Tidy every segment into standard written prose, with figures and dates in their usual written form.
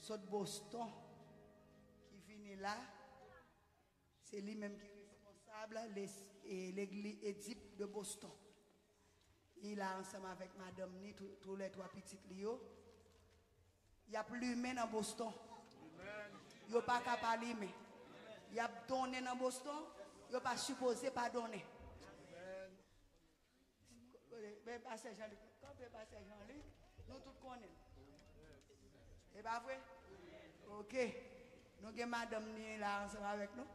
Saut Boston qui finit là. C'est lui-même qui est responsable de l'église Édipe de Boston. Il a ensemble avec madame ni tous les trois petites lios. Il y a plus humain dans Boston. Il n'y a pas qu'à parler. Il y a donné dans Boston. Il n'y a pas supposé pas donner. Mais pasteur Jean-Luc, quand le pasteur Jean-Luc, nous tous connaissons. C'est pas vrai? Ok. Nous avons madame ni là ensemble avec nous.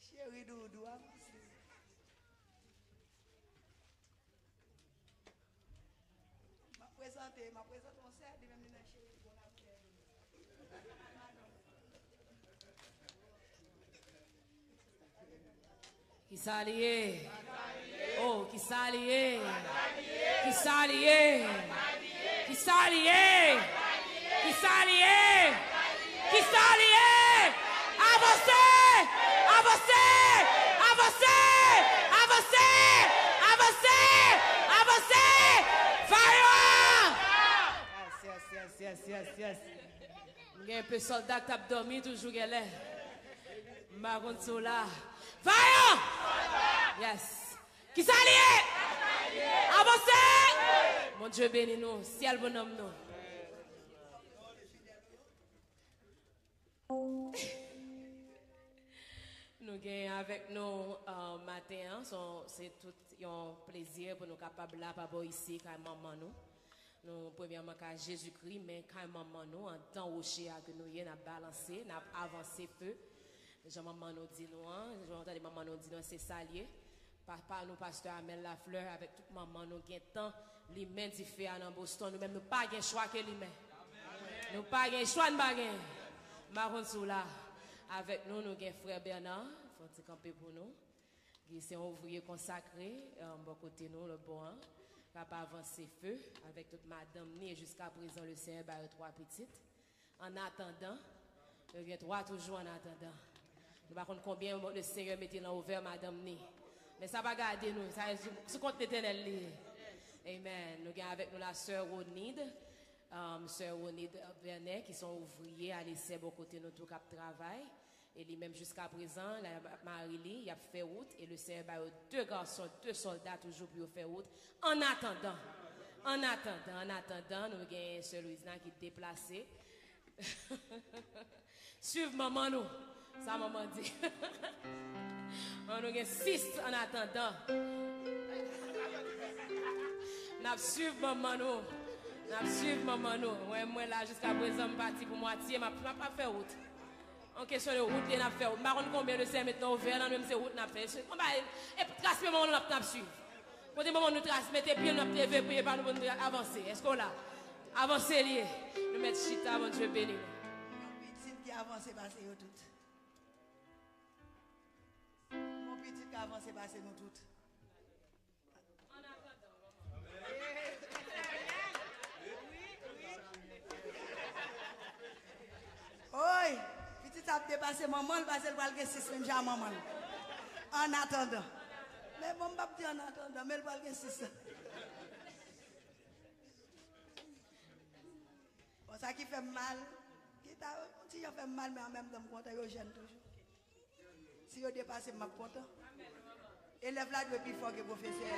Chérie Doudou, ma présente mon sœur, de même dans chérie pour la prière. Qui s'allie? Oh, qui s'allie? Qui s'allie? Qui s'allie? Qui s'allie? Qui s'allie? Avancez! Avancez! Avancez! Avancez! Avancez! Avancez! Fire! Yes. Il y a un peu de soldat qui a dormi toujours là. Marron sur là. Fire! Yes. Qui s'allie? Avancez! Mon Dieu bénis nous. Ciel bonhomme nous. Nous gagnons avec nous matin, c'est tout un plaisir pour nous capables là, pas ici, quand maman nous. Nous, premièrement, quand Jésus-Christ, mais quand maman nous, en temps où que nous y avons balancé, nous avons avancé peu. Jean-maman nous dit nous, j'entends maman nous dit nous, c'est salier. Papa nous, pasteur Amel Lafleur, avec toute maman nous, gagnons temps, les mains différentes dans Boston, nous-mêmes, nous pas de choix que les mains. Nous pas de choix de baguette. Marron sous là. Avec nous, nous avons frère Bernard, il faut camper pour nous. C'est un ouvrier consacré, bon côté nous, le bon, capable avancer feu, avec toute madame ni jusqu'à présent le Seigneur a trois petites. En attendant, il y a trois toujours en attendant. Nous ne savons pas combien le Seigneur mettait dans ouvert madame ni. Mais ça va garder nous, ça est sous compte l'éternel. Amen. Nous avons avec nous la sœur Ronide. Sœur Ronide Vernet, qui sont ouvriers à l'essai bon côté nous tout cap travail. Et lui-même jusqu'à présent, la Marie-Lie, il a fait route. Et le Seigneur a deux garçons, deux soldats toujours pour faire route. En attendant, nous avons sœur Louisina qui est déplacée. Suive maman nous. Ça maman dit. Nous avons 6 en attendant. Nous suivons maman nous. Nous suivons maman nous. Moi là jusqu'à présent, je suis parti pour moitié, je n'ai pas fait route. En question de route, je n'ai pas fait route. Je ne sais pas combien de c'est maintenant ouvert, dans même ces routes, je n'ai fait. Et trace maman nous, nous suivre. Quand les moments nous trace, mettez pied, nous lever, priez par nous pour avancer. Est-ce qu'on l'a? Avancer lié. Nous mettons chita avant Dieu béni. Mon petit qui avance, passer nous toutes. Mon petit qui avance, passer nous toutes. Oui, petit a dépassé maman, il passe le bal que 6 même à maman. En attendant. Mais bon, je ne en attendant, mais le bal que 6. Bon, ça qui fait mal, si je fais mal, mais en même temps, je suis jeune toujours. Si je dépasse, je suis content. Élève là, je suis plus fort que le professeur.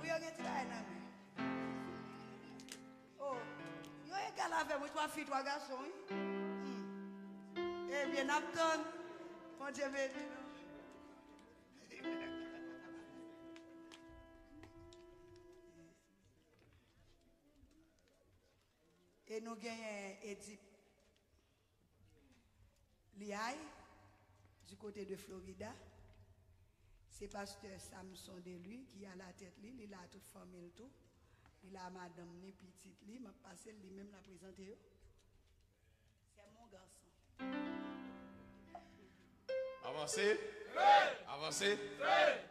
Oui, je suis là. Oh, il y a un gars avec moi, 3 filles, 3 garçons. Eh bien, Napton, mon Dieu béni. Et nous gagnons Édipe Liaï, du côté de Florida. C'est pasteur Samson de lui qui a la tête, il a toute famille tout. Il a madame ni petite, il m'a passé lui-même la présenter. C'est mon garçon. Avancez. Avancez.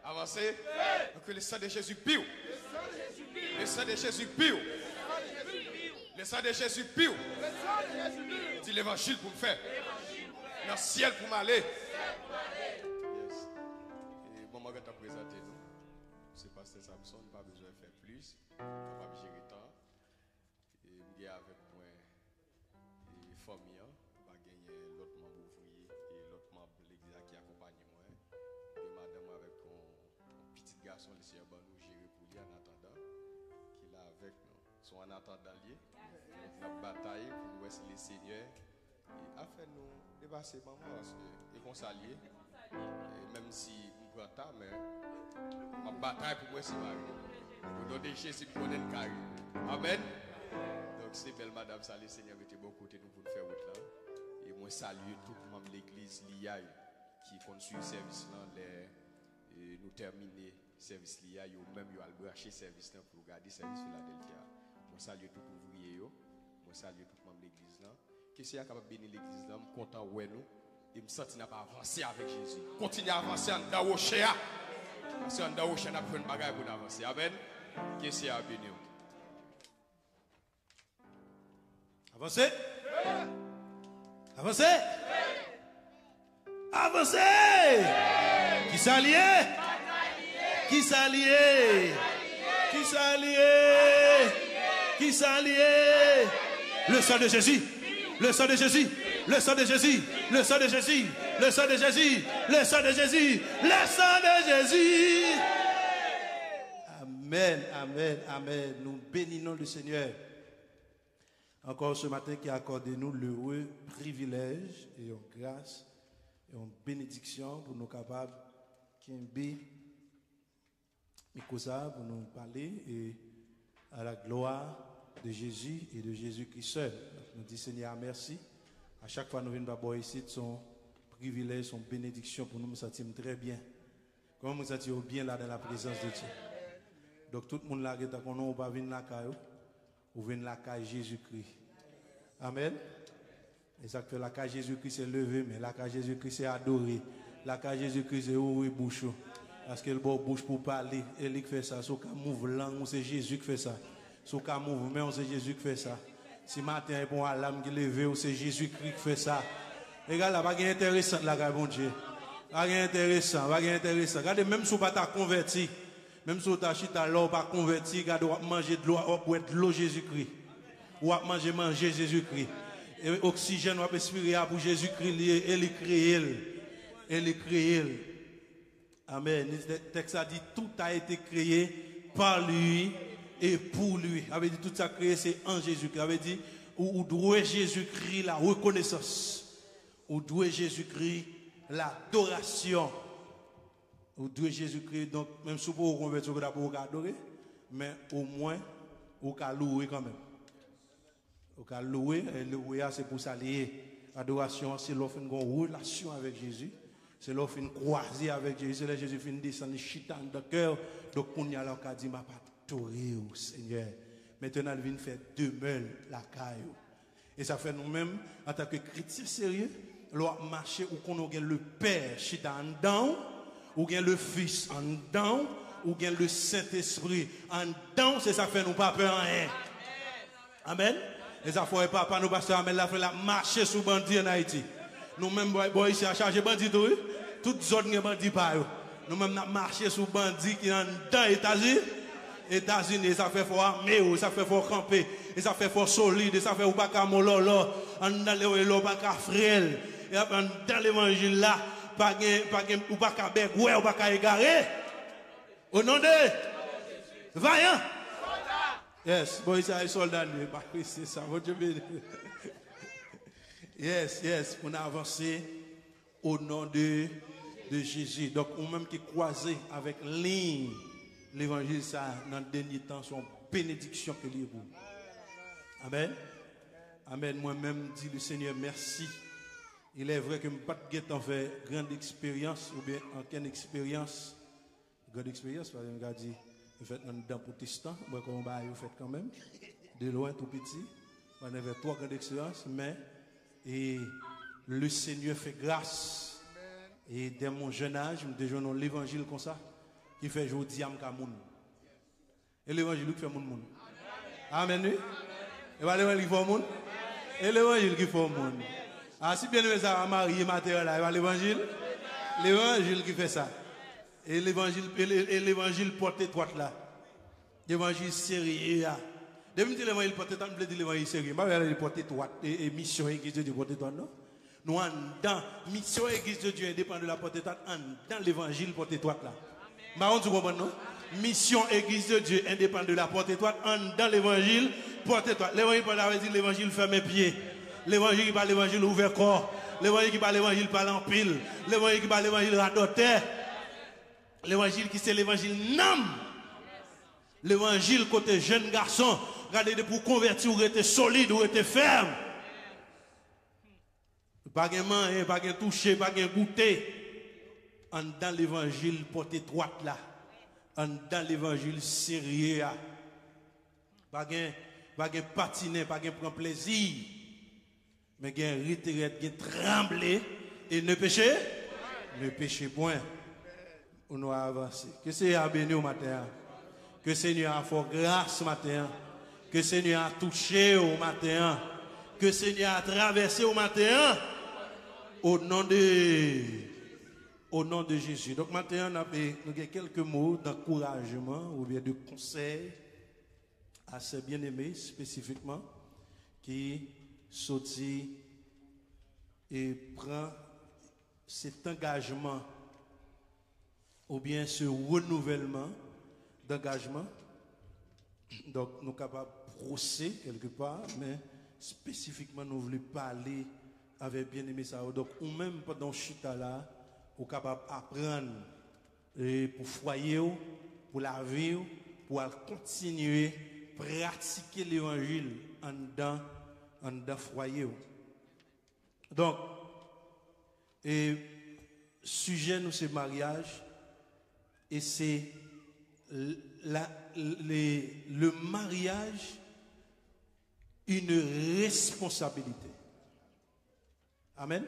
Avancez. Que le sang de Jésus pire. Le sang de Jésus pire. Le sang de Jésus pire. Dis l'évangile pour me faire. Dans le ciel pour m'aller. Yes. Et bon, maman qui t'a présenté nous. C'est Pasteur Samson, pas besoin de faire plus. Capable de gérer le temps. Et je suis avec moi et famille. Pas gagner l'autre membre ouvrier et l'autre membre de l'église qui accompagne moi. Et madame avec un petit garçon, le Seigneur va nous gérer pour lui en attendant qu'il est avec nous. Sont en attendant lié. Notre bataille pour nous les seigneurs. Et afin nous dépasser maman parce que et qu'on s'allie. Même si je prends temps, mais ma bataille pour moi c'est Marie. Pour donner Jésus pour donner le carré. Amen. Donc c'est belle madame, salut Seigneur, mettez bon côté nous pour nous faire route là. Et moi salue tout le monde de l'église l'IA qui construit le service là, et nous terminer le service l'IA, ou même yo al brancher service là pour garder service Philadelphia. Moi salue tout ouvrier yo, moi salue tout le monde de l'église là. Qui c'est capable de bénir l'église là, content ouais nous. Et me senti n'a pas avancé avec Jésus. Continue à avancer en Daochea. Parce qu'en Daochea, on a pris une bagaille pour avancer. Amen. Qu'est-ce qu'il y a à bénir? Avancez. Avancez. Avancez. Qui s'allie? Qui s'allie? Qui s'allie? Qui s'allie? Le sang de Jésus. Le sang de Jésus. Le sang de Jésus, le sang de Jésus, le sang de Jésus, le sang de Jésus, le sang de Jésus. Amen, amen, amen. Nous bénissons le Seigneur. Encore ce matin qui a accordé nous l'heureux privilège et une grâce et une bénédiction pour nous capables de pour nous parler et à la gloire de Jésus et de Jésus-Christ seul. Nous disons Seigneur merci. À chaque fois que nous venons ici, son privilège, son bénédiction pour nous, nous sentir très bien. Comment nous sentir bien là dans la présence de Dieu. Donc tout le monde là, qu'on n'a pas venir la caille, ou venir la caille Jésus-Christ. Amen. Et ça fait la caille Jésus-Christ c'est levé, mais la caille Jésus-Christ c'est adoré. La caille Jésus-Christ c'est ouvrir bouche. Parce qu'elle a bouche pour parler. Elle qui fait ça. Si on move langue, c'est Jésus qui fait ça. Si on move main, c'est Jésus qui fait ça. Si matin est bon à l'âme qui lève, c'est Jésus-Christ qui fait ça. Regarde là, pas intéressant là, bon Dieu. Pas intéressant, pas intéressant. Regardez, même si vous pas converti, même si vous n'avez pas l'eau, pas converti, regardez, vous manger de l'eau, vous boire de l'eau Jésus-Christ. Vous manger Jésus-Christ. Et l'oxygène, vous respirer pour Jésus-Christ, elle est créée. Elle est créée. Amen. Le texte a dit, tout a été créé par lui. Et pour lui, avait dit tout ça créé, c'est en Jésus-Christ. Avait dit, ou doit Jésus-Christ la reconnaissance, ou doit Jésus-Christ l'adoration, ou doit Jésus-Christ, donc même si vous convertir, vous pouvez adorer, mais au moins, vous pouvez louer quand même. Vous pouvez louer, et louer c'est pour s'allier. Adoration, c'est l'offre une relation avec Jésus, c'est l'offre une croisée avec Jésus, c'est là Jésus finit descendre chitan dans le cœur, donc on y a là, dit, ma papa. Au Seigneur. Maintenant, il vient faire demeure la caille. Et ça fait nous-mêmes, en tant que chrétiens sérieux, l'on marcher où qu'on a le Père chita en dedans, ou bien le Fils en dedans, ou bien le Saint-Esprit en dedans, c'est ça fait nous pas peur en rien. Amen. Et ça fait pas nous passer amen la fait la marcher sous bandit en Haïti. Nous-mêmes, boy, ici à charger bandit tout, toutes zones de bandit pas yo. Nous-mêmes, n'a marché sous bandit qui en dedans États-Unis. États-Unis, ça fait fort armé, ça fait fort camper, et ça fait fort solide, et ça fait ou pas qu'à mololo, en dans le pas qu'à frêle, et dans l'évangile là, pas ou pas qu'à bec, ou pas qu'à égarer. Au nom de vaillant. Yes, boy, c'est soldat, c'est ça, votre Dieu. Yes, on a avancé au nom de Jésus. Donc, on même qui croisé avec ligne. L'évangile, ça, dans le dernier temps, son bénédiction que lui. Amen. Amen. Moi-même, dit le Seigneur, merci. Il est vrai que je n'ai pas de fait grande expérience, ou bien aucune expérience. Grande expérience, parce que je me dit, je fais dans protestant, moi, comme je fais quand même, de loin, tout petit. On avait 3 grandes expériences, mais et le Seigneur fait grâce. Et dès mon jeune âge, je me déjà dans l'évangile comme ça. Qui fait aujourd'hui à moun. Et l'évangile qui fait moun. Amen. Et l'évangile qui fait moun. Et l'évangile qui fait moun. Ah, si bien aimé ça, Marie, matériel là, l'évangile qui fait ça. Et l'évangile porte étroite là. L'évangile sérieux. Depuis que l'évangile porte étroite, je dis l'évangile sérieux. Je ne vais pas porte étroite et mission église de Dieu porte étroite, non? Nous, dans mission église de Dieu indépendant de la porte étroite, dans l'évangile porte étroite là. Marron, tu comprends, non? Mission église de Dieu indépendant de la porte étroite, dans l'évangile porte étroite. L'évangile parle avec l'évangile ferme pied. L'évangile qui parle l'évangile ouvert corps. L'évangile qui parle l'évangile parle en pile. L'évangile qui parle l'évangile radoté. L'évangile qui c'est l'évangile nam. L'évangile côté jeune garçon, regardez pour convertir ou être solide ou être ferme. Pas de main, pas de toucher, pas de goûter. Dans l'évangile porte étroite là. Dans l'évangile sérieux là. Pas de patiner, pas de prendre plaisir. Mais il y a un retraite, il y a trembler et ne pécher. Ne péchez point. On doit avancer. Que Seigneur a béni au matin. Que Seigneur a fait grâce au matin. Que Seigneur a touché au matin. Que Seigneur a traversé au matin. Au nom de Jésus. Donc maintenant, nous avons quelques mots d'encouragement ou bien de conseil à ces bien-aimés spécifiquement qui sortit et prend cet engagement ou bien ce renouvellement d'engagement. Donc nous sommes capables de brosser quelque part, mais spécifiquement nous voulons parler avec bien-aimé ça. Donc ou même pendant chita là, nous sommes capables d'apprendre pour foyer, pour la vie, pour continuer à pratiquer l'évangile en dans foyer. Donc, sujet nous c'est mariage et c'est le mariage une responsabilité. Amen.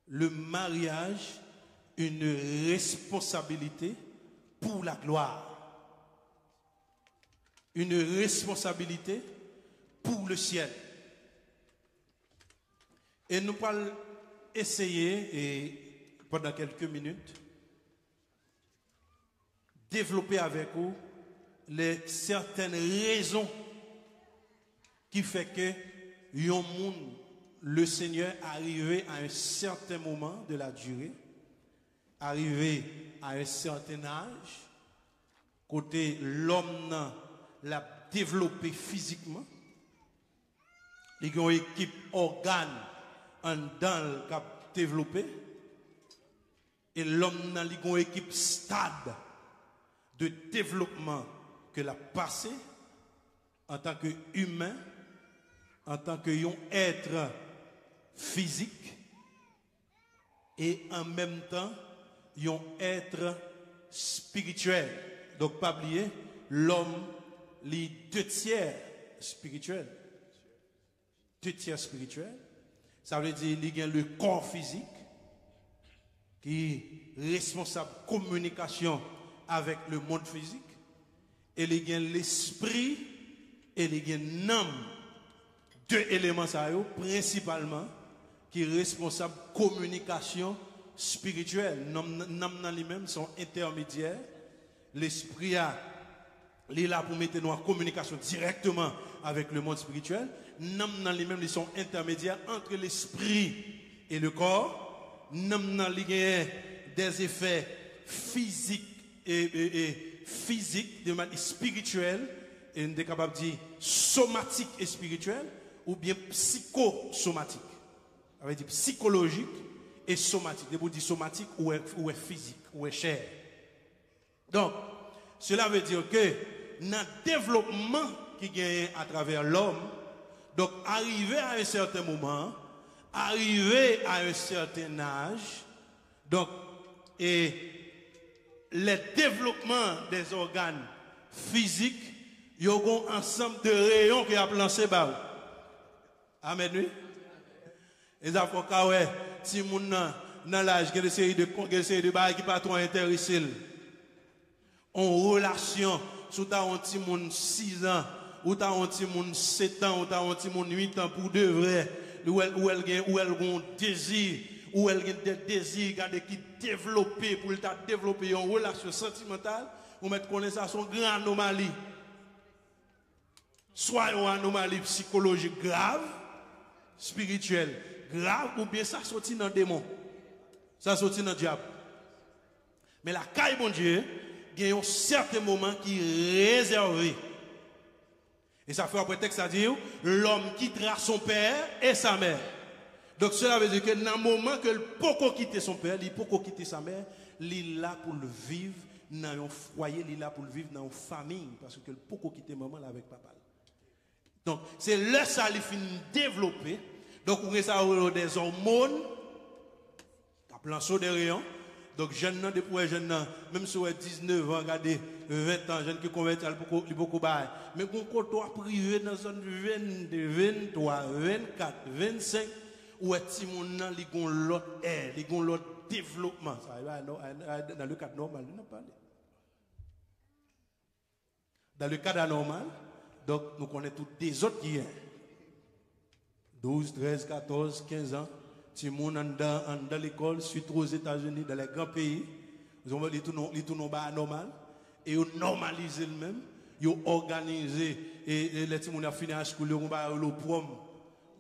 Le mariage une responsabilité pour la gloire. Une responsabilité pour le ciel. Et nous allons essayer, pendant quelques minutes, développer avec vous certaines raisons qui font que le Seigneur arrivé à un certain moment de la durée, arrivé à un certain âge, côté l'homme l'a développé physiquement, il y a une équipe organe dans le cap développé, et l'homme a une équipe stade de développement que l'a passé en tant qu'humain, en tant qu'être physique, et en même temps, un être spirituel. Donc, pas oublier, l'homme, les 2/3 spirituel. 2/3 spirituel. Ça veut dire qu'il y a le corps physique qui est responsable de communication avec le monde physique. Et il y a l'esprit et il y a l'âme. 2 éléments principalement qui sont responsables de communication spirituelle. L'âme lui-même sont intermédiaires. L'esprit est là pour mettre nous en communication directement avec le monde spirituel. L'âme lui-même sont intermédiaires entre l'esprit et le corps. L'âme a des effets physiques et physiques, de manière spirituelle, et on est capable de dire somatique et spirituel, ou bien psychosomatique. Ça veut dire psychologique et somatique. Vous dites somatique ou est physique, ou est chair. Donc, cela veut dire que dans le développement qui gagne à travers l'homme, donc arrivé à un certain moment, arrivé à un certain âge, donc, et le développement des organes physiques, il y a un ensemble de rayons qui a lancé bas. Amen, oui. Et ça fait que, ouais, si mon dans l'âge, il y a des séries de bails qui pas trop intéressés. En relation, si tu as un petit monde 6 ans, ou tu as un petit monde 7 ans, ou tu as un petit monde 8 ans, pour de vrai, où elle a un désir, ou elle a des désirs qui développé pour développer une relation sentimentale, ou mettre connaître ça son grand anomalie. Soit une anomalie psychologique grave, spirituelle grave, ou bien ça sortit dans le démon. Ça sortit dans le diable. Mais la caille, bon Dieu, il y a un certain moment qui est réservé. Et ça fait un prétexte à dire l'homme quittera son père et sa mère. Donc cela veut dire que dans le moment que le peut quitter son père, il peut quitter sa mère, il est là pour le vivre dans un foyer, il est là pour le vivre dans une famille. Parce que le peut quitter maman avec papa. Donc c'est là ça il finit développer. Donc on a ça des hormones, à plein saut de rayons. Donc jeune nan depuis jeune même si vous 19 ans, regardez 20 ans, jeune qui converti il beaucoup bail. Mais qu'on côté privé dans zone 22, 23, 24, 25 où ti moun nan li gon l'autre air, li gon l'autre développement. Ça dans le cadre normal, on a parlé. Dans le cadre anormal, donc nous connaissons tous des autres qui sont 12, 13, 14, 15 ans. Si moun dans l'école, surtout aux États-Unis, dans les grands pays, ils ont tout normal et ils normalisent le même, ils ont organisé et les gens qui ont fini à l'école, ils ont le prom.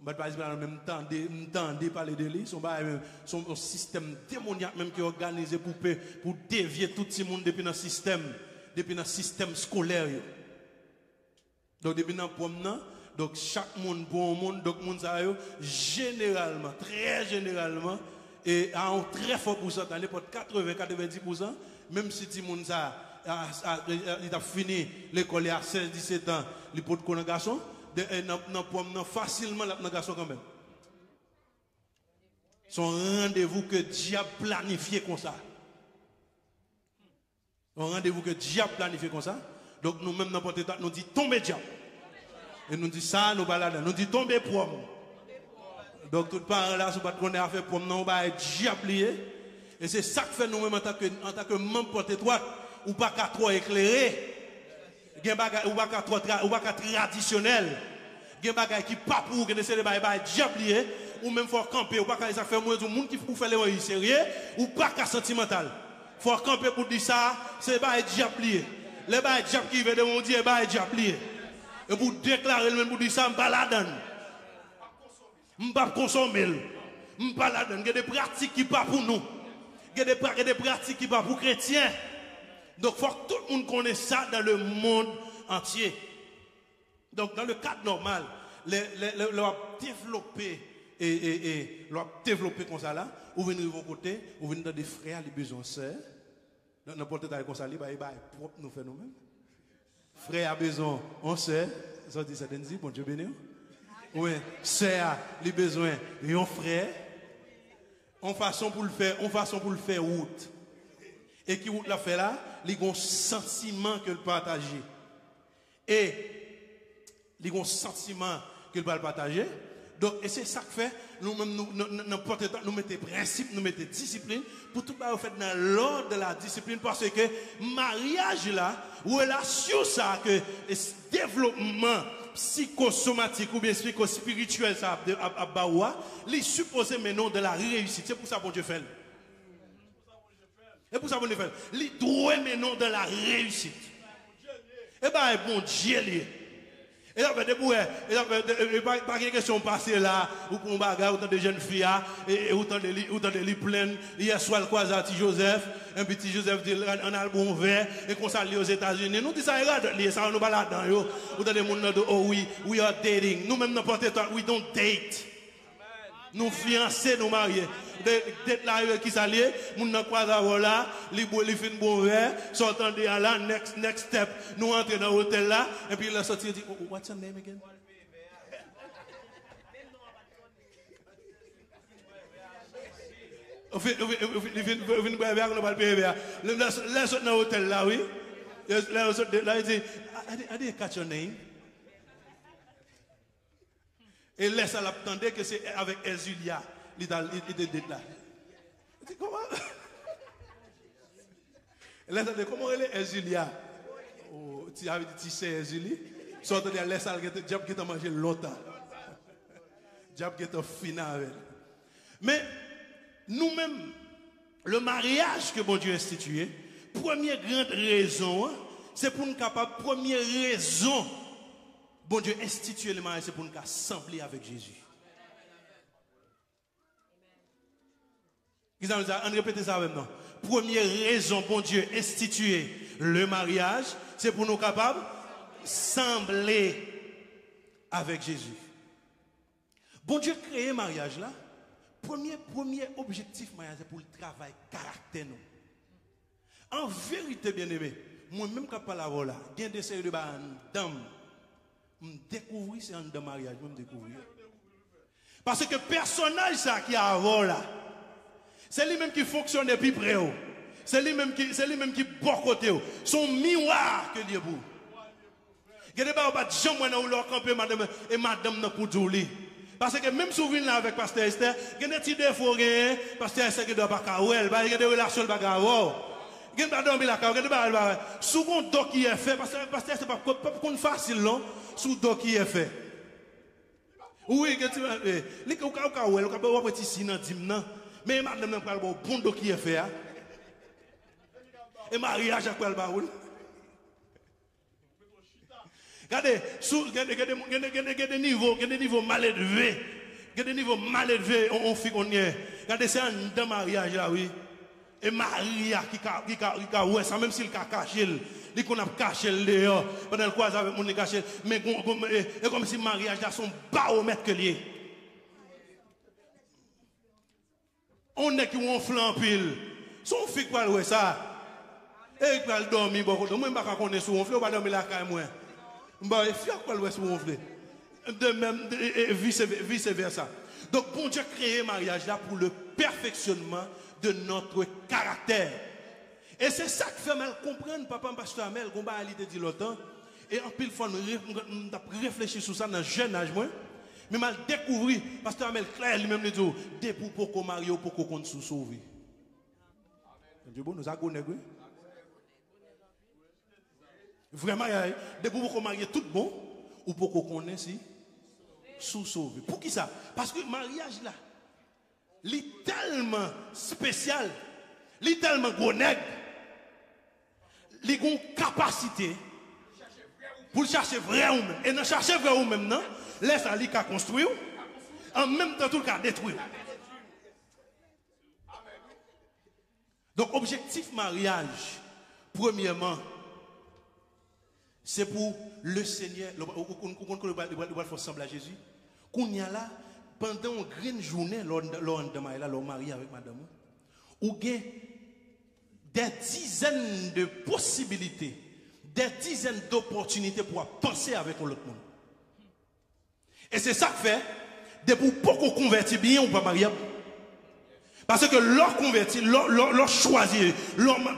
Par exemple, en même temps, de parler de lui, son un système démoniaque même qui est organisé pour dévier tout le monde depuis le système scolaire. Donc depuis dans le prom, donc chaque monde bon monde, donc monde ça généralement, très généralement, et à un très fort pourcentage, n'importe 80-90%, même si tout le monde ça il a fini l'école à 16-17 ans, il peut être un garçon, dans facilement un garçon quand même. Son rendez-vous que Dieu planifié comme ça. Un rendez-vous que Dieu planifié comme ça. Donc nous-mêmes n'importe quoi, nous dit tombez diable. Et nous dit ça, nous baladons. Nous dit tomber prom. Donc, tout part là, si vous ne pouvez pas faire prom, nous va être diablié. Et c'est ça que fait nous-mêmes en tant que membre porte-étoile, ou pas qu'à trop éclairé, ou pas qu'à traditionnel, ou pas qu'à qui pas pour, qui essaie de être diablié, ou même faut camper, ou pas qu'à ça faire moins de monde qui faut faire les sérieux, ou pas qu'à sentimental. Faut camper pour dire ça, c'est pas être diablié. Les bails diable qui veut de mon Dieu, c'est diablié. Et pour déclarer le même pour dire ça, je ne pas là-dedans. Je ne pas consommer. Je ne pas là-dedans. Il y a des pratiques qui ne sont pas pour nous. Il y a des pratiques qui ne sont pas pour les chrétiens. Donc il faut que tout le monde connaisse ça dans le monde entier. Donc dans le cadre normal, leur développer comme ça là, ou venir de vos côtés, ou venir dans des frères, les besoins sœurs. Dans n'importe quel comme ça, il va propre nous faire nous-mêmes. Frère a besoin, on sait, ça dit certaines dit, bon Dieu béni. Oui, sœur a besoin, un frère. En façon pour le faire route. Et qui route la fait là, il y a un sentiment que le partager. Et il y a un sentiment que le partager. Donc, et c'est ça que fait, nous-mêmes, nous mettons principe, nous mettons discipline, pour tout le fait dans l'ordre de la discipline, parce que mariage là, relation ça, que développement psychosomatique ou bien psychospirituel, ça, à Baoua, il supposé maintenant de la réussite. C'est pour ça que bon Dieu fait. Et pour ça que bon Dieu fait. Il doit maintenant de la réussite. Et bien, bon Dieu lié. Et là, pas de question passée là, ou pour un bagage, autant de jeunes filles, et autant de lits pleines. Hier soir, le croisati Joseph, un petit Joseph dit un album vert, et qu'on s'allie aux États-Unis. Nous disons ça, ça nous balade dans yo. Autant de monde dit, oh oui, we are dating. Nous-mêmes, n'importe quoi, we don't date. Nous fiancés, nous mariés. D'être là qui s'allie, moun nan croise là, li fin bon verre, sortant de là, next step, nous entrer dans l'hôtel là, et puis la sortie dit, what's your name again? Vin boire verre, on va payer verre. La sortie dans l'hôtel là, oui. La sortie là, il dit, I didn't catch your name. Et laisse à l'attendre que c'est avec Ezulia. Il était là. Comment? Comment elle est Ezulia? Tu avais dit, tu sais Ezulia? Sortez de la laisse à le diable qui t'a mangé longtemps. Diable qui t'a fini avec. Mais, nous-mêmes, le mariage que bon Dieu a institué, première grande raison, c'est pour nous capables, première raison, bon Dieu a institué le mariage, c'est pour nous assembler avec Jésus. On répète ça avec nous. Première raison, bon Dieu a institué le mariage, c'est pour nous capables sembler avec Jésus. Bon Dieu a créé le mariage là. Premier objectif mariage, c'est pour le travail caractère nous. En vérité, bien aimé, moi-même quand je parle là, il y a des séries de dames. Je découvre c'est un de mariage, je découvrir. Parce que le personnage ça qui a avant là, c'est lui-même qui fonctionne depuis près. C'est lui-même qui bon côté. Son miroir que Dieu vous. Il y a des gens qui ont leur campé madame et madame n'a pour douler. Parce que même si vous venez là avec Pasteur Esther, il y a des petits défauts, Pasteur Esther qui doit pas kawel, il y a des relations pas grave. Il y a des gens qui la kawel, il y a des souvent doc qui est fait parce que Pasteur c'est pas comme facile non, sous doc qui est fait. Oui, que tu les kawel, on peut petit si dans dimna, mais madame n'a pas le bon doc qui est fait. Et mariage à quoi le baoul. Regardez, il y a des niveaux mal élevés. Il y a des niveaux mal élevés, on fait qu'on y est. Regardez, c'est un mariage là, oui. Et Maria qui a ouais, ça même s'il a caché, il qu'on a caché le dehors, pendant le croise avec mon caché, mais comme si mariage là, son baromètre que lié. On est qui ont flan pile. Son fille quoi, ouais, ça. Et il va dormir beaucoup. Moi, je ne sais pas qu'on est sous on fait, on va dormir là quand même. Bah, il faut quoi le sous on fait. De même, et vice versa. Donc, bon Dieu a créé le mariage là pour le perfectionnement de notre caractère. Et c'est ça qui fait mal comprendre, papa, pasteur Amel, qu'on va aller dire longtemps. Et en pile fois, nous réfléchir sur ça dans le jeune âge, moi. Mais mal découvrir, pasteur Amel, clair, lui-même, nous dit, des pour qu'on marie ou pour qu'on se sauve. Dieu bon, nous avons négocié. Vraiment, des pour qu'on marie tout bon ou pour qu'on connaisse sous-sauvé. Pour qui ça? Parce que le mariage là, il est tellement spécial, il est tellement gros nègre, il a une capacité pour chercher vrai ou même. Et dans chercher vrai ou même, non, laisse aller qu'à construire, en même temps tout qu'à détruire. Donc, objectif mariage, premièrement, c'est pour le Seigneur, qu'on va faire sembler à Jésus. Qu'on y a là, pendant une grande journée, lors marié avec madame, ou des dizaines de possibilités, des dizaines d'opportunités pour penser avec l'autre monde. Et c'est ça que fait, de pour beaucoup convertir bien ou pas marier. Parce que leur converti, leur choisir,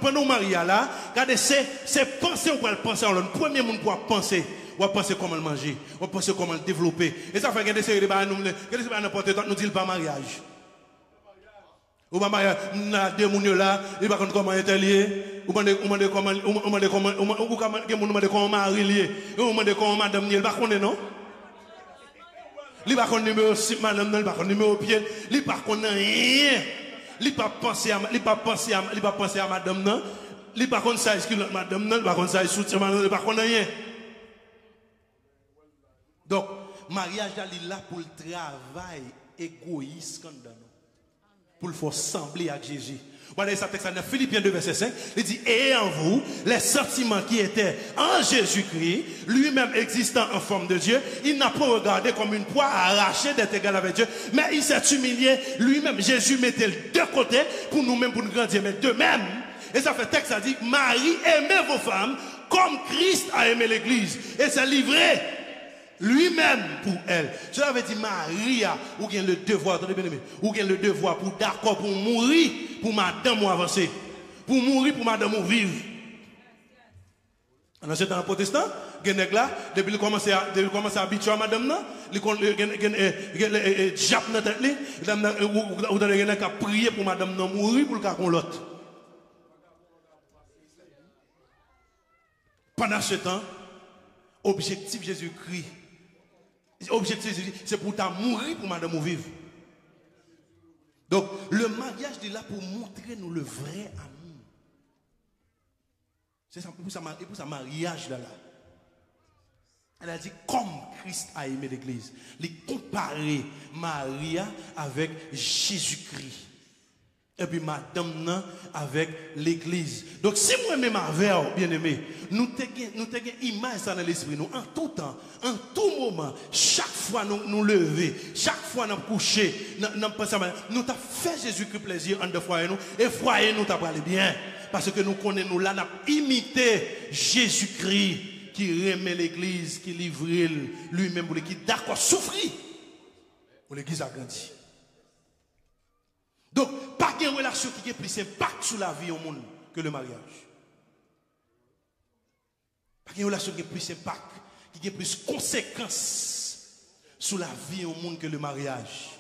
pendant le mariage là, regardez, c'est penser ou pas penser. Le premier monde pour penser, on va penser comment le manger, on va penser comment le développer. Et ça fait que des séries de barres, n'importe quoi, nous disons pas mariage. Ou pas mariage, on a deux mouns là, ils ne savent pas comment être lié, ou comment mari lié, ou comment madame lié, ils ne savent pas non? Ils ne savent pas numéro 6, madame, ils ne savent pas numéro pied, ils ne savent pas rien. Il ne pas penser à madame non, il pas contre ça est madame non, il pas contre ça soutien madame, il pas contre rien. Donc mariage là il là pour le travail égoïste pour le faire sembler à Jésus. Voilà ça texte dans Philippiens 2 verset 5, il dit et en vous les sentiments qui étaient en Jésus-Christ, lui-même existant en forme de Dieu, il n'a pas regardé comme une proie arrachée d'être égal avec Dieu, mais il s'est humilié lui-même. Jésus mettait de côté pour nous-mêmes pour nous grandir, mais de même. Et ça fait texte ça dit Marie, aimez vos femmes comme Christ a aimé l'église et s'est livré lui-même pour elle. Cela veut dire Maria, ou bien le devoir, ou bien le devoir pour d'accord pour mourir pour madame ou avancer. Pour mourir pour madame ou vivre. Dans ce temps protestant, là, depuis qu'il commence à habituer à madame, il jappe dans tête, il a prié pour madame non mourir pour le cas qu'on l'autre. Pendant ce temps, objectif Jésus-Christ, c'est pour ta mourir pour madame ou vivre. Donc, le mariage est là pour montrer nous le vrai amour. C'est ça, pour ça mariage là. Elle a dit, comme Christ a aimé l'église. Il comparer Maria avec Jésus-Christ. Et puis madame nan avec l'église. Donc si moi-même avec bien aimé, nous avons une image dans l'esprit, nous en tout temps, en tout moment, chaque fois nous lever, chaque fois nous coucher, nous avons fait Jésus-Christ plaisir en deux foyers nous, et foyer nous t'a parlé bien. Parce que nous connaissons, nous là, nous avons imité Jésus-Christ qui remet l'église, qui livre lui-même pour l'église, d'accord, souffrir pour l'église a grandi. Donc, pas de relation qui a plus impact sur la vie au monde que le mariage. Pas de relation qui a plus impact, qui a plus conséquences sur la vie au monde que le mariage.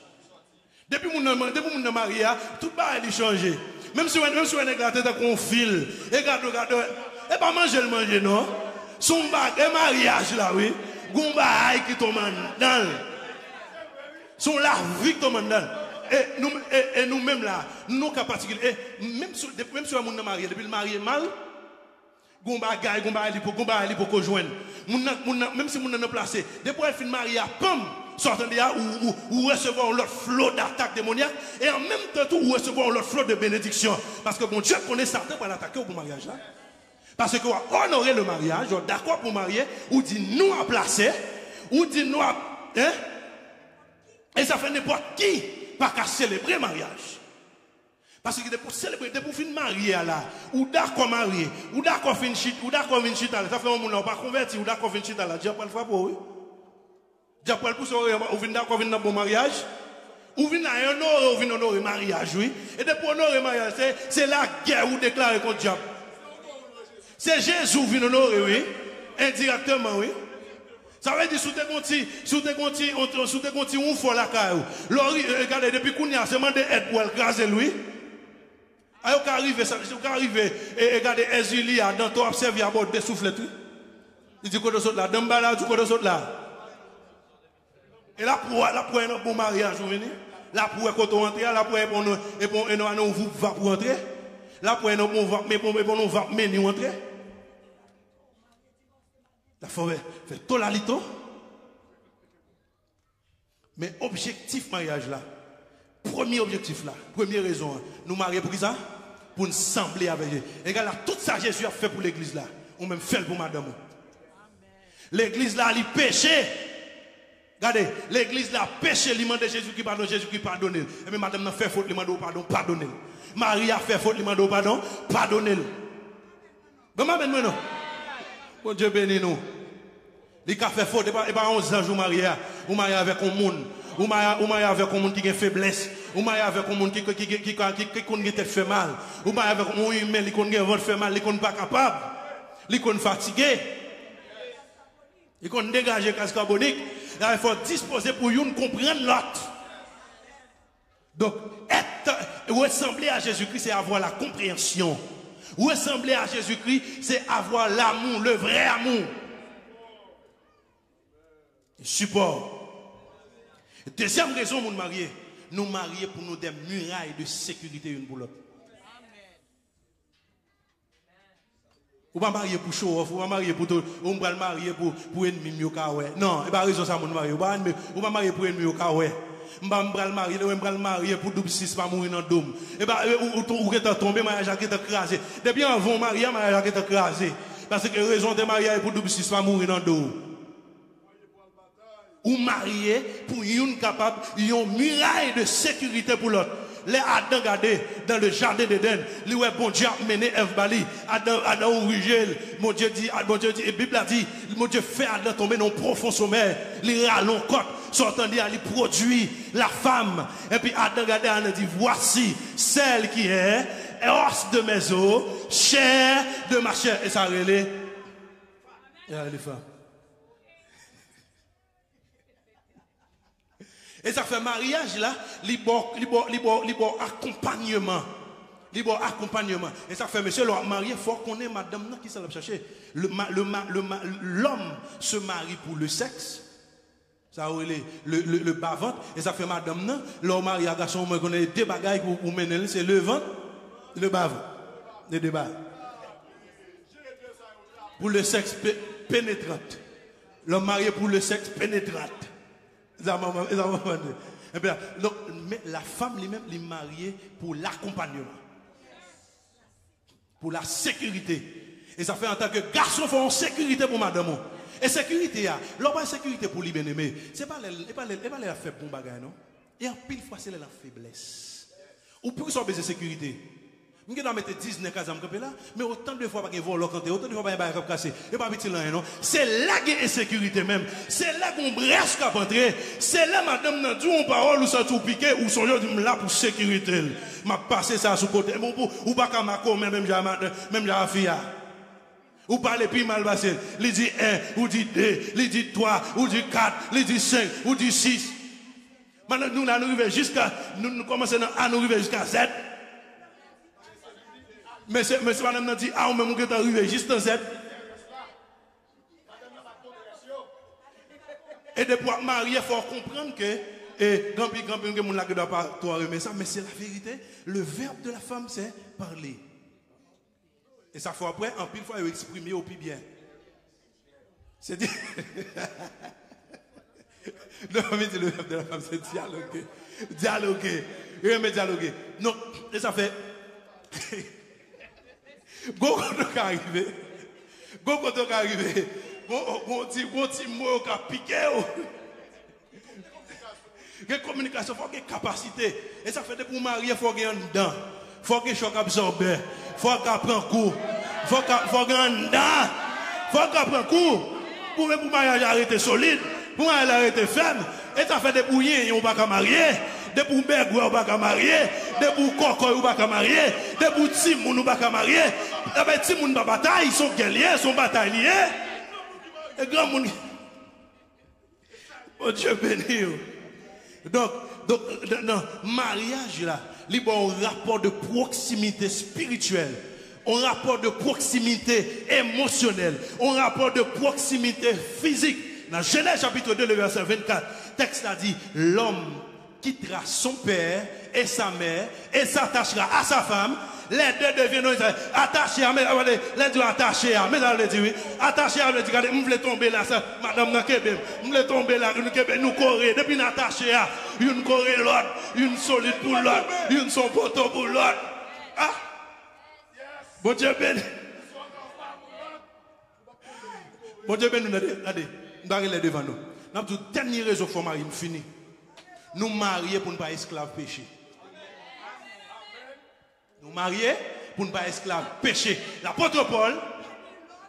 Depuis que nous sommes mariés, tout va changer. Même si on est gâté dans un fil, et pas manger, non? Son mariage là, oui. Gomba qui tombe dans. Son la vie qui tombe dans. Et nous-mêmes là, nous cas particulier, même si on est marié, depuis le marié mal, Gomba ali pour conjoindre. Même si on est placé, depuis elle fin marié, pam, sortant de là ou recevoir leur flot d'attaque démoniaque et en même temps tout recevoir leur flot de bénédiction. Parce que bon Dieu connaît certains pour l'attaquer au mariage là. Parce que honorer le mariage, d'accord pour marier, ou dit nous à placer, ou dit nous à. Hein? Et ça fait n'importe qui pas qu'à célébrer le mariage. Parce que pour célébrer, pour finir marier là, ou d'accord marié, ou d'accord finir chita, ou d'accord finir chita, ça fait un monde pas converti, ou d'accord finir chita là, Dieu pas le faire pour eux. Dieu pas le pousser, ou venir d'accord venir dans bon mariage, ou venir honorer, ou venir honorer mariage, oui. Et depuis honorer mariage, c'est la guerre ou déclarer contre Dieu. C'est Jésus qui vient honorer, oui, indirectement, oui. Ça veut dire, sous tes conti, on fait la caille. Regardez, depuis qu'on y a seulement des aides pour écraser lui. Alors, quand arrive, et regardez, Ezilia, dans ton observé à bord des soufflettes. Il dit, quoi de saute là, d'amba là, du quoi de saute là. Et là, pour un bon mariage, vous venez. Là, pour quand on rentre, là, pour nous, vous va pour entrer. Là, pour nous, on va mener entrer. La forêt fait tout la lito. Mais objectif mariage là, premier objectif là, première raison, nous marier pour qui ça? Pour nous sembler avec Dieu. Et regarde là, tout ça Jésus a fait pour l'église là, ou même fait pour madame. L'église là, elle péché. Regardez, l'église là, péché, il demande Jésus qui pardonne, Jésus qui pardonne. Et mais madame a fait faute, il demande pardon, pardonnez. Marie a fait faute, il demande pardon, pardonnez. Bon, non. Bon Dieu bénis nous. Les cas fait faute, et pas 11 ans, vous mariez avec un monde. Vous mariez avec un monde qui a faiblesse. Vous mariez avec un monde qui a fait mal. Vous mariez avec un monde humain qui a fait mal, qui n'est pas capable. Qui est fatigué. Qui est dégagé gaz carbonique. Il faut disposer pour nous comprendre l'autre. Donc, ressembler à Jésus-Christ, c'est avoir la compréhension. Ressembler à Jésus-Christ, c'est avoir l'amour, le vrai amour. Support. Deuxième raison, nous marier pour nous des murailles de sécurité une pour l'autre. Ou pas marier pour show off, ou pas marier pour tout, ou pas marier pour ennemi mieux qu'aoué. Non, et pas raison ça mon marier. Ou pas marier pour ennemi mieux qu'aoué. M'bral marier pour double 6 pas mourir dans dôme. Et bah ou qui est tombé mariage qui est écrasé. Depuis avant mariage qui est écrasé parce que raison de mariage pour double 6 pas mourir dans dôme. Ou marier pour une capable une muraille de sécurité pour l'autre. Les Adam regardez dans le jardin d'Éden, lui ouais bon Dieu a mené Ève Bali, Adam Rigel, mon Dieu dit, et Bible a dit, mon Dieu fait Adam tomber dans un profond sommeil, il rallonge côte, sortant d'y aller produit la femme, et puis Adam regardez, Adam dit voici celle qui est os de mes os, chair de ma chair, et ça relève, et les femmes. Et ça fait mariage là, libre accompagnement. Libre accompagnement. Et ça fait monsieur le marié, il faut qu'on ait madame qui s'en chercher. L'homme se marie pour le sexe. Ça le bas-ventre, et ça fait madame, non? L'homme marié à garçon, on connaît deux bagailles pour mener, c'est le ventre, le bas-ventre. Les deux bas. Pour le sexe pénétrant. L'homme marié pour le sexe pénétrant. Et bien, donc, mais la femme lui-même, elle est mariée pour l'accompagnement. Pour la sécurité. Et ça fait en tant que garçon, il faut une sécurité pour madame. Et sécurité, l'homme a sécurité pour lui bien-aimé. Ce n'est pas la faible pour bagage, non? Et en pile fois, c'est la faiblesse. Ou pour qu'ils besoin de sécurité. Je vais mettre 10 dans le là, mais autant de fois, il y a un vol, autant de fois, il y a un cassé. Et pas petit là, non? C'est là qu'il y a insécurité même. C'est là qu'on brèche qu'à entrer. C'est là, madame, n'a dit une parole ou ça tout piqué, ou son dit là pour sécurité. M'a passé ça sous côté. Ou pas qu'à ma co, même j'ai fille. Ou parlez plus mal passé. Il dit 1, ou dit 2, il dit 3, ou dit 4, il dit 5, ou dit 6. Maintenant, nous arrivons jusqu'à, nous commençons à nous arriver jusqu'à 7. Mais c'est madame n'a dit, on même qui est arrivé juste en 7. Et de pouvoir marier, il faut comprendre que, et grand que mon lac ne doit pas toi remettre ça, mais c'est la vérité. Le verbe de la femme, c'est parler. Et ça faut après, en pile fois, il exprimer au plus bien. C'est dit. Non, mais le verbe de la femme, c'est dialoguer. Dialoguer. Et dialoguer. Non, et ça fait. Go qui arrivé. Go qui arrivé. Bon petit mot qui a piqué. La communication, il faut qu'il y ait capacité. Et ça fait que pour marier, il faut qu'il y ait un dent. Il faut qu'il y ait un choc absorbé. Il faut qu'il prenne coup. Il faut qu'il y ait un dent. Il faut qu'il prenne coup. Pour le mariage arrêter solide. Pour mariage arrêter ferme. Et ça fait des bouillons, on ne va pas marier. Des pour bergoué, on ne va pas marier. Des pour coco, on ne va pas marier. Des pour timoun, on ne va pas marier. Les timoun dans la bataille, ils sont guerriers, ils sont batailliers. Et grand monde. Oh Dieu béni. Donc, dans mariage là, il y a un rapport de proximité spirituelle, un rapport de proximité émotionnelle, un rapport de proximité physique. Dans Genèse chapitre 2, le verset 24, le texte a dit, l'homme quittera son père et sa mère et s'attachera à sa femme. Les deux deviennent attachés à, les deux attachés à, mais là, les deux, attachés à, les deux, regardez, je voulais tomber là, ça, madame Nakebe, je voulais tomber là, nous courir, depuis nous attachés à, une courir l'autre, une solide pour l'autre, une son poteau pour l'autre. Ah? Bon Dieu béni. Bon Dieu béni, regardez, nous allons devant nous. Nous avons une dernière raison pour marier, nous finissons. Nous marier pour ne pas esclaves péché. Nous marier pour ne pas esclaves péché. L'apôtre Paul,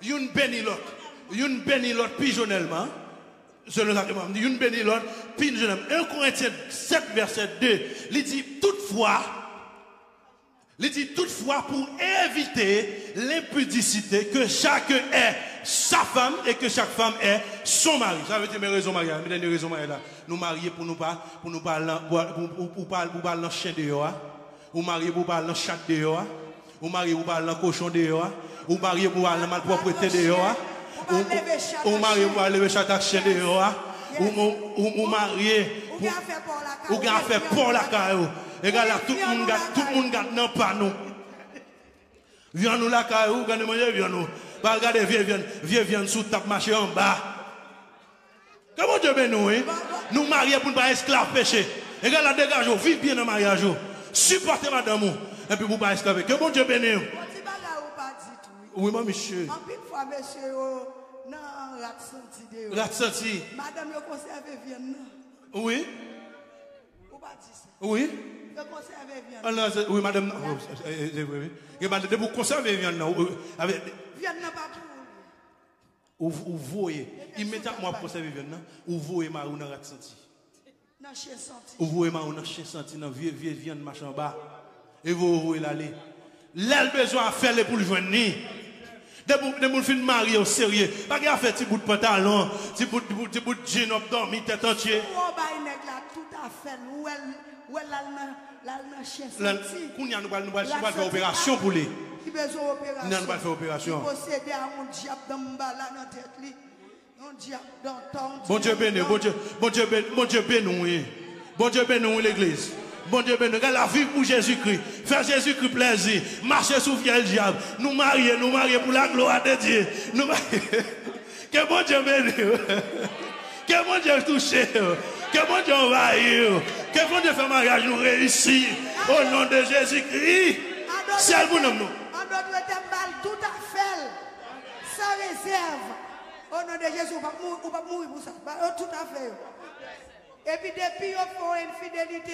une béni l'autre pigeonnellement. Selon ça, une béni l'autre pigeonnellement. 1 Corinthiens 7, verset 2, il dit toutefois, pour éviter l'impudicité, que chacun ait sa femme et que chaque femme ait son mari. Ça veut dire mes raisons mariage. Mes dernières raisons mariage là. Nous marier pour nous pas dans chien dehors. Ou marier pour parler dans chat dehors. Ou marier pour parler dans cochon dehors. Ou marier pour parler dans malpropreté dehors. Ou marier pour lever chat à chien dehors. Ou marier pour faire pour la caillou. Et là, tout le monde garde non pas nous. Viens nous la caillou, quand nous manger, viens nous. Pas regarder, viens sous table marché en bas. Comment Dieu bénit nous, nous marier pour ne pas esclaves péché. Et là, la dégage, vive bien dans le mariage. Supportez madame. Et puis vous ne pas esclaver. Que bon Dieu bénisse. Oui, ma monsieur. En pile fois, monsieur, non, rat senti. Rat senti. Madame, vous conservez viande. Oui. Vous pas dit ça. Oui. Vous conservez viande. Oui, madame. Oui. Vous conservez viande. Viande n'a pas pour vous. Vous voyez. Immédiatement, vous conservez viande. Vous voyez ma ou dans rat senti. Dans chien senti. Vous voyez ma ou dans chien senti. Dans vieux viande machin bas. Et vous voyez l'aller. L'elle besoin à faire pour le joindre. Des gens qui sont mariés au sérieux. Pas qu'il a fait petit bout de pantalon, petit bout de jean up dormi, tête entière. Oh, bah, il est là tout à fait. Où elle a chien senti. Nous allons faire opération pour lui. Qui besoin d'opération. Nous allons faire opération. Il possède un diable dans le bas là dans la tête. Non, diable, dans ton Bon Dieu béni, bon Dieu béni. Bon Dieu béni l'église. Bon Dieu béni, la vie pour Jésus-Christ. Faire Jésus-Christ plaisir. Marcher sous le diable. Nous marier pour la gloire de Dieu. Nous que bon Dieu béni. Que bon Dieu touche. Que bon Dieu envahir. Que bon Dieu fait mariage nous réussir. Au nom de Jésus-Christ. C'est le bon nom. En d'autres termes, tout à fait. Sans réserve. Au nom de Jésus, on va mourir pour ça. Tout à fait. Et puis depuis, il faut une fidélité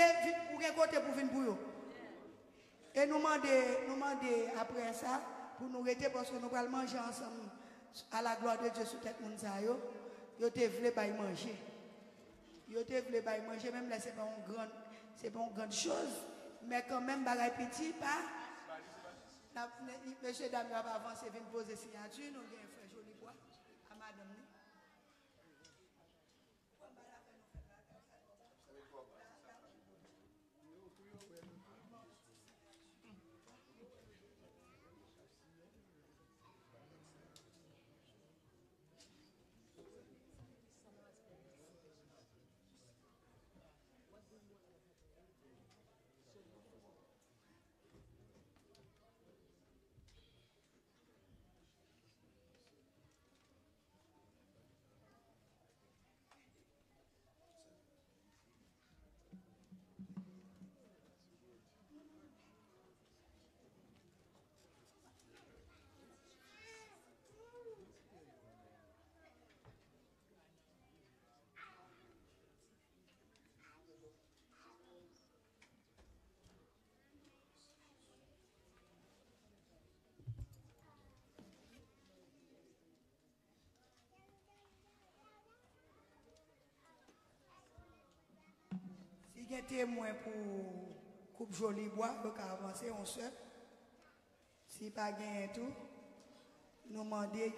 pour un côté pour venir pour eux. Et nous demander après ça, pour nous arrêter parce que nous allons manger ensemble à la gloire de Dieu sur tête monde ça yo. Yo te voulez pas manger. Yo te voulez pas manger même là c'est pas une grande chose, mais quand même bagaille petit pas. Monsieur dame va avancer venir poser signature, nous gagne frère joli bois à madame. Si un témoin pour coupe joli bois, donc avancer on se. Si pas gain tout, nous demander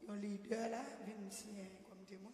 un leader là, venir ici comme témoin.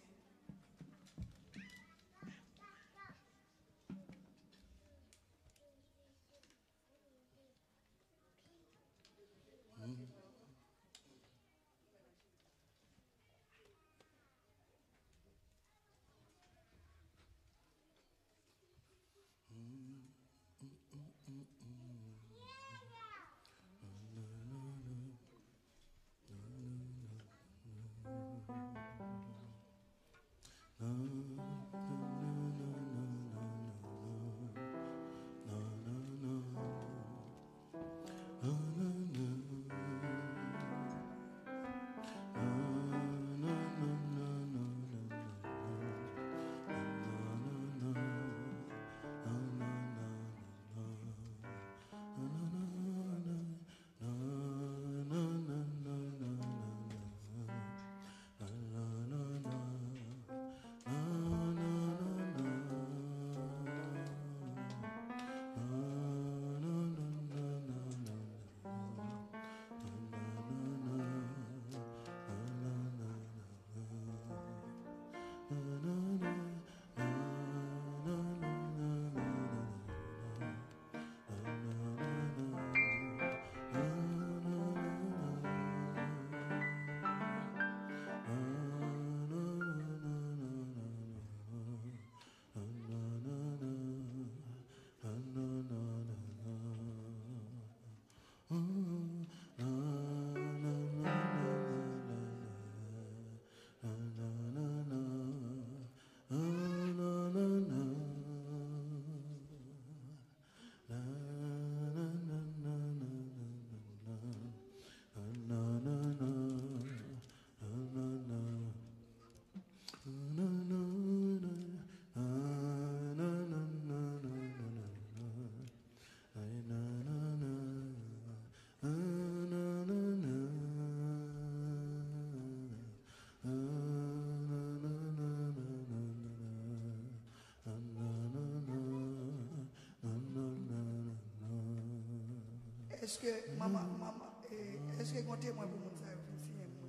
Est-ce que maman, est-ce que comptez moi pour mon ça signer moi?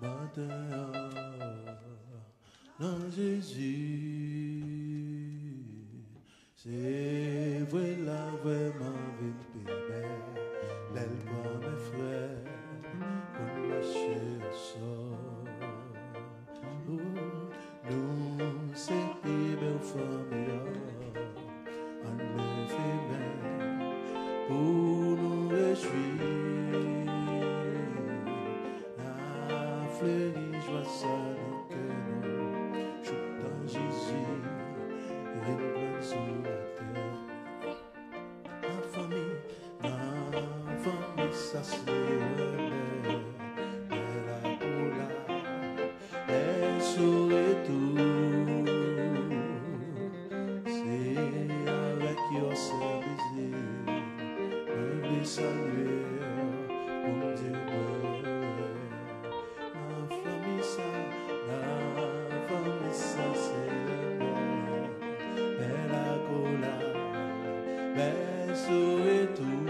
matin, dans Jésus, c'est vrai là, vraiment, une bébé, l'aile pour mes frères, pour lâcher le sol. Nous, c'est bébé, famille, en le pour nous réjouir, la fleurie joie ça dans que nous, chute dans Jésus, et une bonne sur la terre. La famille, ça se lève, mais la coula, elle saurait tout, c'est avec your service. Saluer, bon Dieu, la famille, ça c'est mais la cola, mais et tout,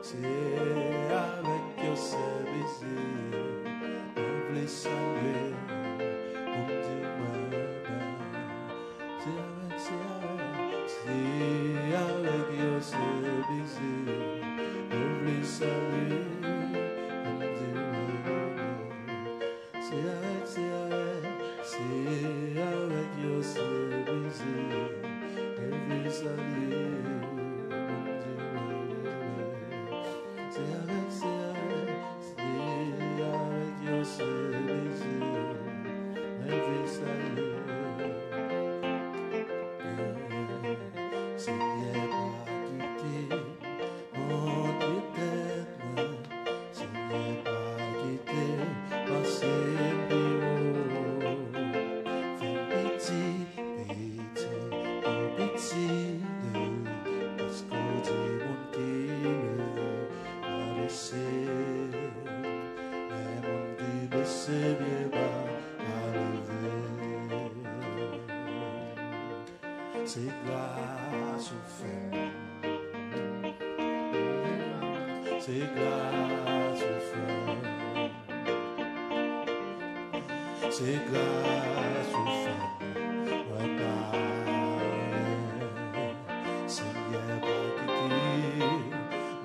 c'est avec your service, les saluer, bon Dieu, c'est avec your service, every saluer, c'est avec your service, every saluer, c'est avec your service, every saluer. Seigneur, pas quitter mon tête, Seigneur, pas quitter, passer plus haut. Fais pitié, parce que Dieu mon qui a laissé, mais mon qui laissé bien bas à lever. C'est grâce au fait, c'est grâce au fait, c'est grâce au fait, ouais, pas Seigneur, pas quitter,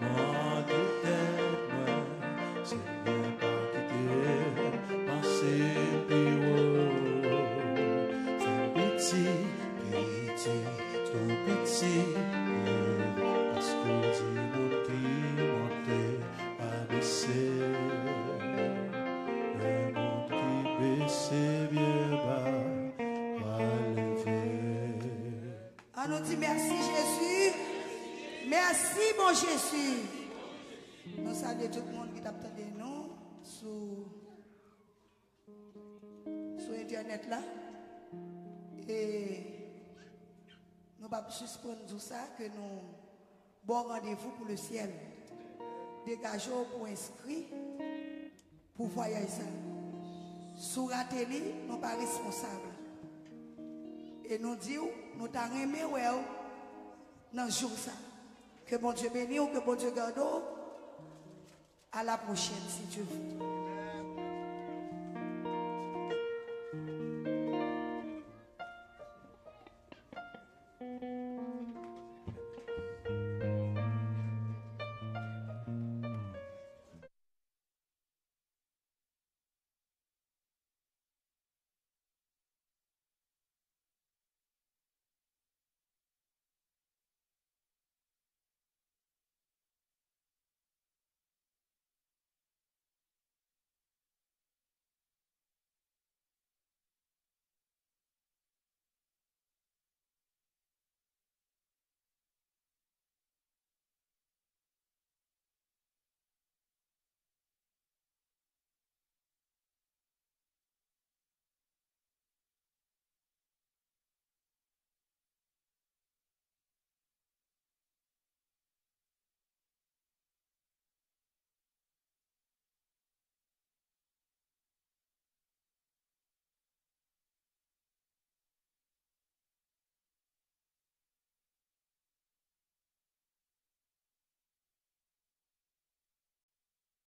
mon tête, moi, Seigneur, pas quitter, passer plus haut, fais pitié. Trop petit, parce que Dieu mon qui montait à baisser, le monde qui baissait bien bas à lever. On nous dit merci Jésus, merci mon Jésus. Nous saluons tout le monde qui t'attend de nous sur internet là. Et nous ne pouvons pas suspendre tout ça, que nous bon rendez-vous pour le ciel. Dégageons pour inscrit pour voyager ça. Sous la télé, nous ne sommes pas responsables. Et nous disons, nous t'avons aimé dans ce jour ça. Que bon Dieu bénisse ou que bon Dieu garde. À la prochaine, si Dieu veut.